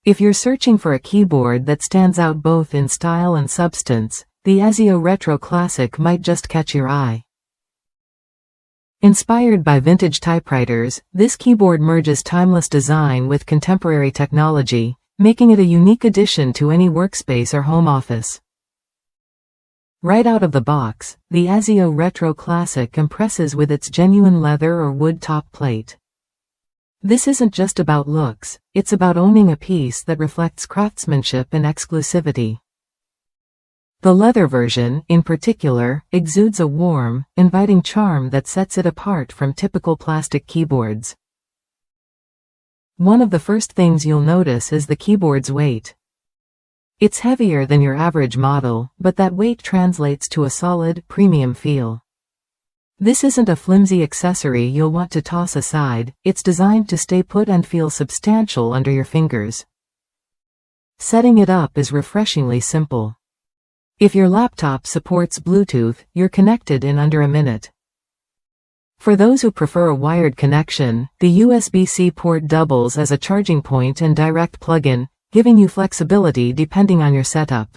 If you're searching for a keyboard that stands out both in style and substance, the Azio Retro Classic might just catch your eye. Inspired by vintage typewriters, this keyboard merges timeless design with contemporary technology, making it a unique addition to any workspace or home office. Right out of the box, the Azio Retro Classic impresses with its genuine leather or wood top plate. This isn't just about looks, it's about owning a piece that reflects craftsmanship and exclusivity. The leather version, in particular, exudes a warm, inviting charm that sets it apart from typical plastic keyboards. One of the first things you'll notice is the keyboard's weight. It's heavier than your average model, but that weight translates to a solid, premium feel. This isn't a flimsy accessory you'll want to toss aside, it's designed to stay put and feel substantial under your fingers. Setting it up is refreshingly simple. If your laptop supports Bluetooth, you're connected in under a minute. For those who prefer a wired connection, the USB-C port doubles as a charging point and direct plug-in, giving you flexibility depending on your setup.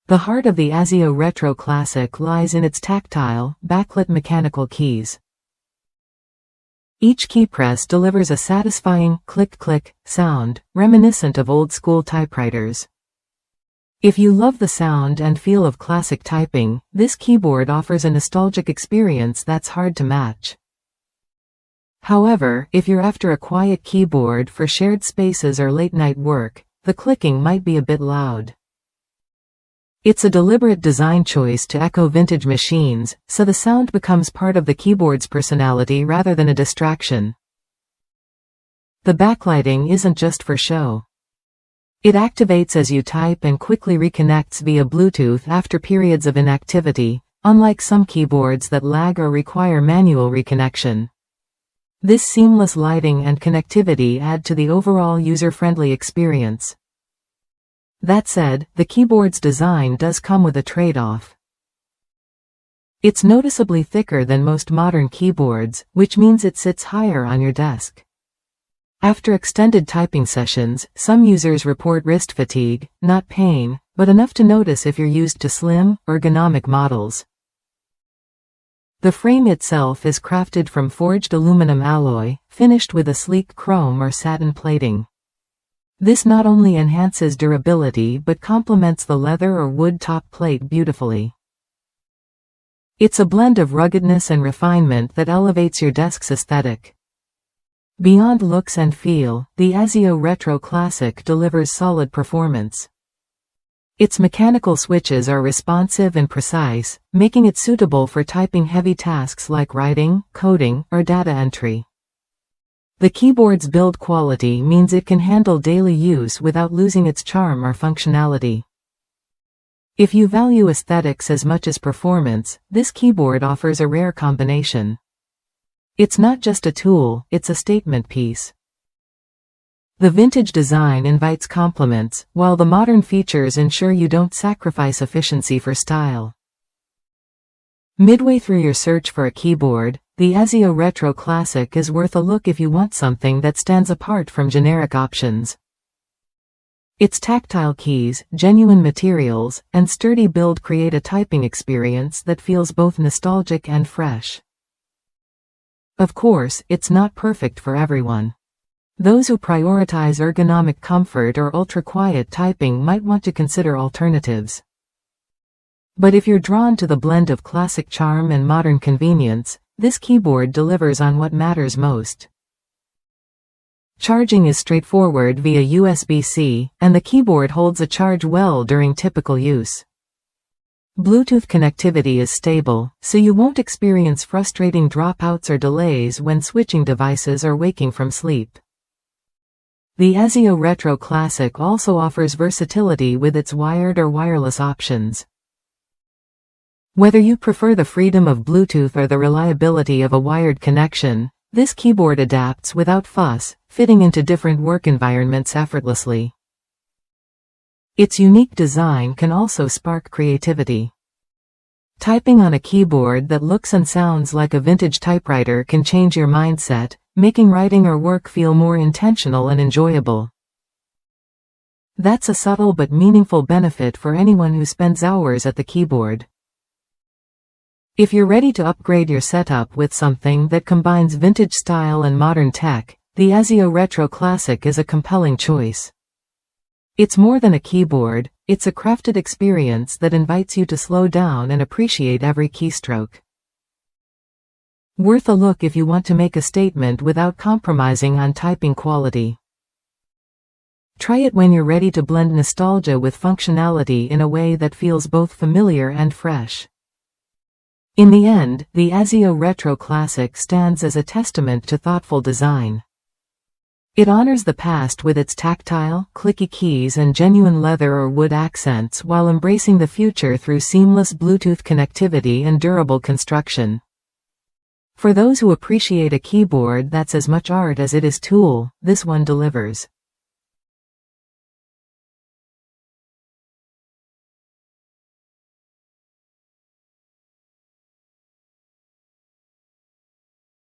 The heart of the Azio Retro Classic lies in its tactile, backlit mechanical keys. Each key press delivers a satisfying click-click sound, reminiscent of old-school typewriters. If you love the sound and feel of classic typing, this keyboard offers a nostalgic experience that's hard to match. However, if you're after a quiet keyboard for shared spaces or late-night work, the clicking might be a bit loud. It's a deliberate design choice to echo vintage machines, so the sound becomes part of the keyboard's personality rather than a distraction. The backlighting isn't just for show. It activates as you type and quickly reconnects via Bluetooth after periods of inactivity, unlike some keyboards that lag or require manual reconnection. This seamless lighting and connectivity add to the overall user-friendly experience. That said, the keyboard's design does come with a trade-off. It's noticeably thicker than most modern keyboards, which means it sits higher on your desk. After extended typing sessions, some users report wrist fatigue, not pain, but enough to notice if you're used to slim, ergonomic models. The frame itself is crafted from forged aluminum alloy, finished with a sleek chrome or satin plating. This not only enhances durability but complements the leather or wood top plate beautifully. It's a blend of ruggedness and refinement that elevates your desk's aesthetic. Beyond looks and feel, the Azio Retro Classic delivers solid performance. Its mechanical switches are responsive and precise, making it suitable for typing heavy tasks like writing, coding, or data entry. The keyboard's build quality means it can handle daily use without losing its charm or functionality. If you value aesthetics as much as performance, this keyboard offers a rare combination. It's not just a tool, it's a statement piece. The vintage design invites compliments, while the modern features ensure you don't sacrifice efficiency for style. Midway through your search for a keyboard, the Azio Retro Classic is worth a look if you want something that stands apart from generic options. Its tactile keys, genuine materials, and sturdy build create a typing experience that feels both nostalgic and fresh. Of course, it's not perfect for everyone. Those who prioritize ergonomic comfort or ultra-quiet typing might want to consider alternatives. But if you're drawn to the blend of classic charm and modern convenience, this keyboard delivers on what matters most. Charging is straightforward via USB-C, and the keyboard holds a charge well during typical use. Bluetooth connectivity is stable, so you won't experience frustrating dropouts or delays when switching devices or waking from sleep. The Azio Retro Classic also offers versatility with its wired or wireless options. Whether you prefer the freedom of Bluetooth or the reliability of a wired connection, this keyboard adapts without fuss, fitting into different work environments effortlessly. Its unique design can also spark creativity. Typing on a keyboard that looks and sounds like a vintage typewriter can change your mindset, making writing or work feel more intentional and enjoyable. That's a subtle but meaningful benefit for anyone who spends hours at the keyboard. If you're ready to upgrade your setup with something that combines vintage style and modern tech, the Azio Retro Classic is a compelling choice. It's more than a keyboard, it's a crafted experience that invites you to slow down and appreciate every keystroke. Worth a look if you want to make a statement without compromising on typing quality. Try it when you're ready to blend nostalgia with functionality in a way that feels both familiar and fresh. In the end, the Azio Retro Classic stands as a testament to thoughtful design. It honors the past with its tactile, clicky keys and genuine leather or wood accents while embracing the future through seamless Bluetooth connectivity and durable construction. For those who appreciate a keyboard that's as much art as it is tool, this one delivers.